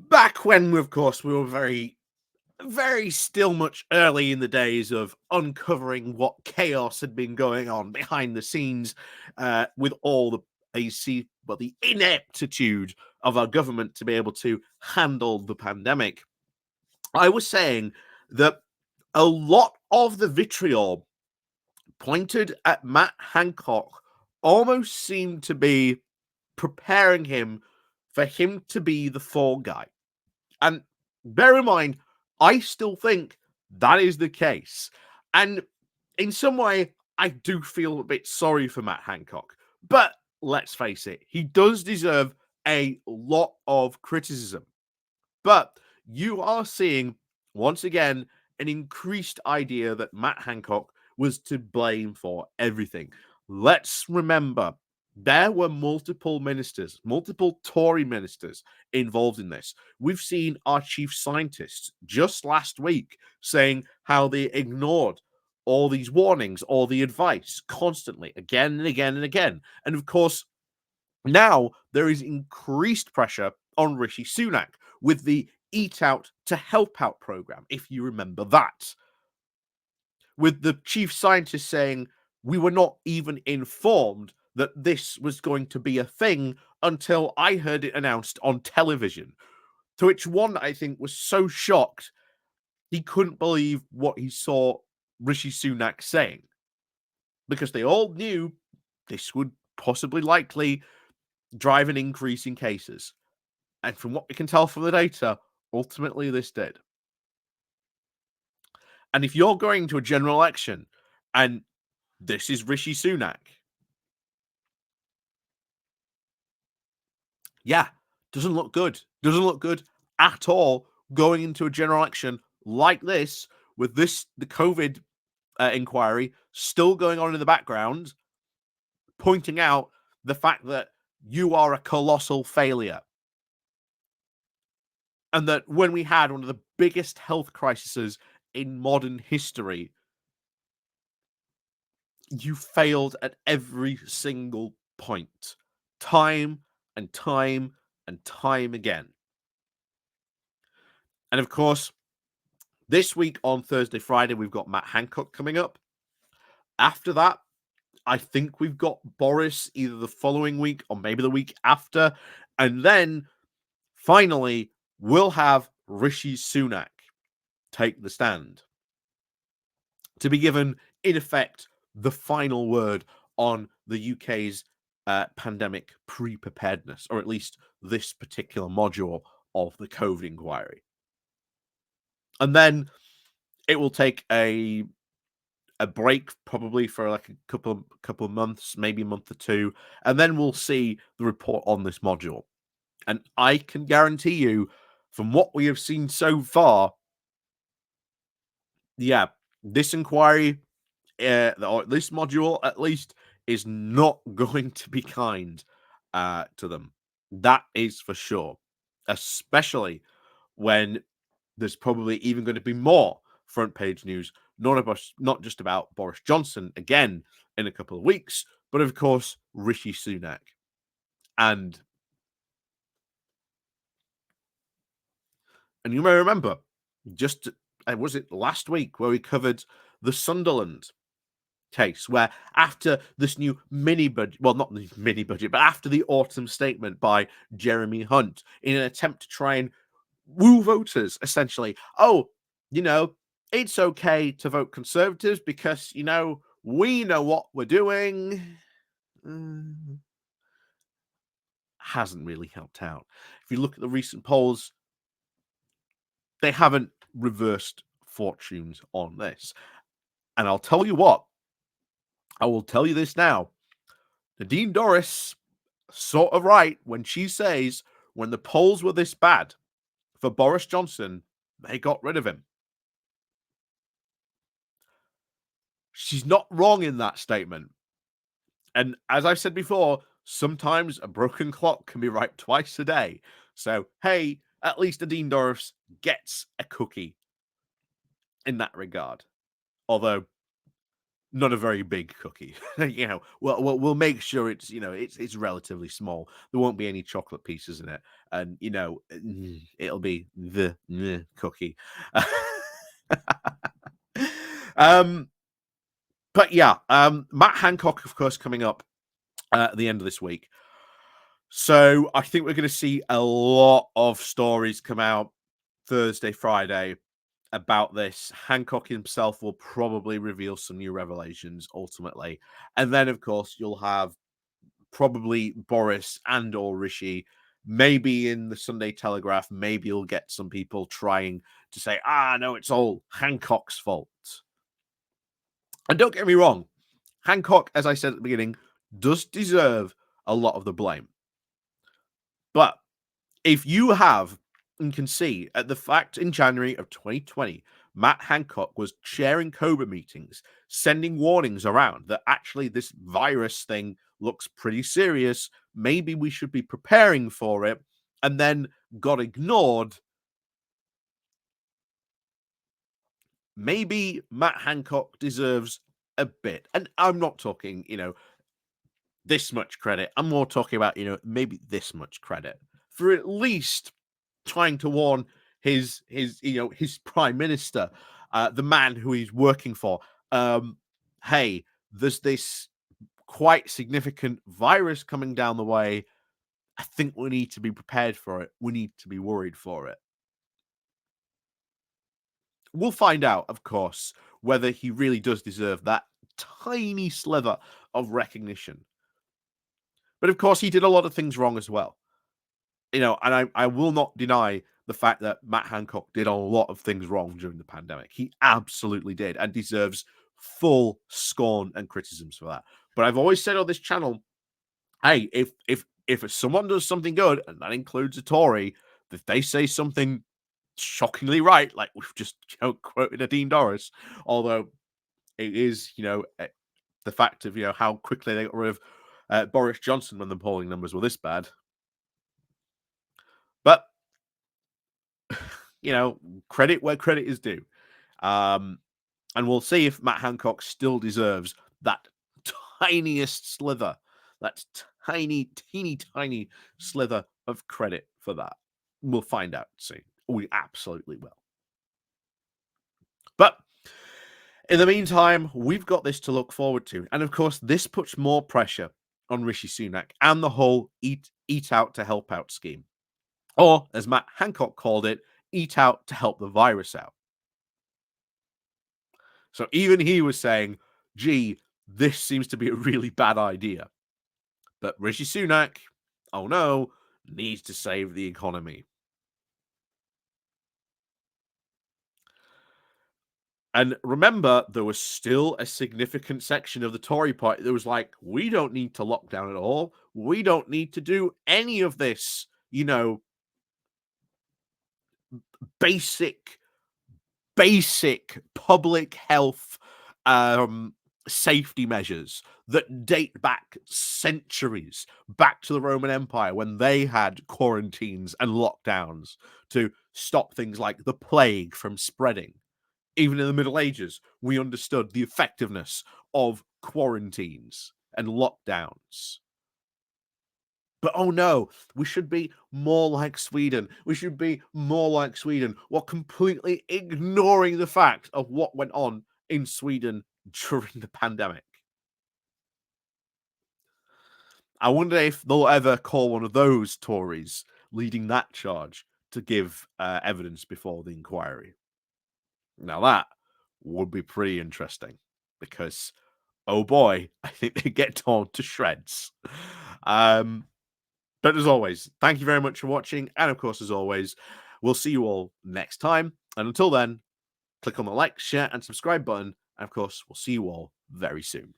Back when, of course, we were very still much early in the days of uncovering what chaos had been going on behind the scenes with all the ineptitude of our government to be able to handle the pandemic. I was saying that a lot of the vitriol pointed at Matt Hancock almost seemed to be preparing him for him to be the fall guy. And bear in mind, I still think that is the case. And in some way, I do feel a bit sorry for Matt Hancock. But let's face it, he does deserve a lot of criticism. But you are seeing, once again, an increased idea that Matt Hancock was to blame for everything. Let's remember there were multiple ministers, multiple Tory ministers involved in this. We've seen our chief scientists just last week saying how they ignored all these warnings, all the advice constantly, again and again and again. And of course, now there is increased pressure on Rishi Sunak with the Eat Out to Help Out program, if you remember that. With the chief scientist saying, we were not even informed that this was going to be a thing until I heard it announced on television. To which one, I think, was so shocked he couldn't believe what he saw Rishi Sunak saying. Because they all knew this would possibly likely drive an increase in cases. And from what we can tell from the data, ultimately this did. And if you're going to a general election and this is Rishi Sunak, yeah, doesn't look good. Doesn't look good at all going into a general election like this with the COVID inquiry still going on in the background, pointing out the fact that you are a colossal failure. And that when we had one of the biggest health crises in modern history, you failed at every single point, time and time and time again. And of course, this week on Thursday, Friday, we've got Matt Hancock coming up. After that, I think we've got Boris either the following week or maybe the week after. And then finally, we'll have Rishi Sunak take the stand to be given, in effect, the final word on the UK's pandemic pre-preparedness, or at least this particular module of the COVID inquiry. And then it will take a break probably for like a couple of months, maybe a month or two, and then we'll see the report on this module. And I can guarantee you, from what we have seen so far, yeah, this inquiry, or this module at least, is not going to be kind to them. That is for sure. Especially when there's probably even going to be more front page news, not just about Boris Johnson again in a couple of weeks, but of course Rishi Sunak. And you may remember, just was it last week where we covered the Sunderland case, where after this new mini budget, well, not the mini budget, but after the autumn statement by Jeremy Hunt in an attempt to try and woo voters, essentially, oh, it's okay to vote Conservatives because, we know what we're doing. Hasn't really helped out. If you look at the recent polls, they haven't reversed fortunes on this. And I'll tell you what, I will tell you this now. Nadine Dorris, sort of right when she says when the polls were this bad for Boris Johnson, they got rid of him. She's not wrong in that statement. And as I said before, sometimes a broken clock can be right twice a day. So, hey, at least Nadine Dorris gets a cookie in that regard. Although, not a very big cookie. We'll make sure it's it's relatively small. There won't be any chocolate pieces in it, and it'll be the cookie. um, but yeah, Matt Hancock, of course, coming up at the end of this week. So I think we're going to see a lot of stories come out Thursday, Friday about this. Hancock himself will probably reveal some new revelations ultimately. And then, of course, you'll have probably Boris and or Rishi, maybe in the Sunday Telegraph, maybe you'll get some people trying to say, no, it's all Hancock's fault. And don't get me wrong, Hancock, as I said at the beginning, does deserve a lot of the blame. But if you have and can see at the fact in January of 2020, Matt Hancock was chairing COBRA meetings, sending warnings around that actually this virus thing looks pretty serious. Maybe we should be preparing for it, and then got ignored. Maybe Matt Hancock deserves a bit. And I'm not talking, this much credit. I'm more talking about, maybe this much credit for at least trying to warn his prime minister, the man who he's working for. Hey, there's this quite significant virus coming down the way. I think we need to be prepared for it. We need to be worried for it. We'll find out, of course, whether he really does deserve that tiny sliver of recognition. But of course, he did a lot of things wrong as well. And I will not deny the fact that Matt Hancock did a lot of things wrong during the pandemic. He absolutely did and deserves full scorn and criticisms for that. But I've always said on this channel, hey, if someone does something good, and that includes a Tory, if they say something shockingly right, like we've just quoted Nadine Dorris, although it is the fact of how quickly they got rid of Boris Johnson when the polling numbers were this bad. But credit where credit is due. And we'll see if Matt Hancock still deserves that tiniest slither, that teeny tiny slither of credit for that. We'll find out soon. We absolutely will. But in the meantime, we've got this to look forward to. And of course, this puts more pressure on Rishi Sunak and the whole eat out to help out scheme. Or, as Matt Hancock called it, eat out to help the virus out. So even he was saying, gee, this seems to be a really bad idea. But Rishi Sunak, oh no, needs to save the economy. And remember, there was still a significant section of the Tory party that was like, we don't need to lock down at all. We don't need to do any of this, basic public health safety measures that date back centuries, back to the Roman Empire when they had quarantines and lockdowns to stop things like the plague from spreading. Even in the Middle Ages, we understood the effectiveness of quarantines and lockdowns. But oh no, we should be more like Sweden. We should be more like Sweden, while completely ignoring the fact of what went on in Sweden during the pandemic. I wonder if they'll ever call one of those Tories leading that charge to give evidence before the inquiry. Now that would be pretty interesting because, oh boy, I think they get torn to shreds. But as always, thank you very much for watching. And of course, as always, we'll see you all next time. And until then, click on the like, share, and subscribe button. And of course, we'll see you all very soon.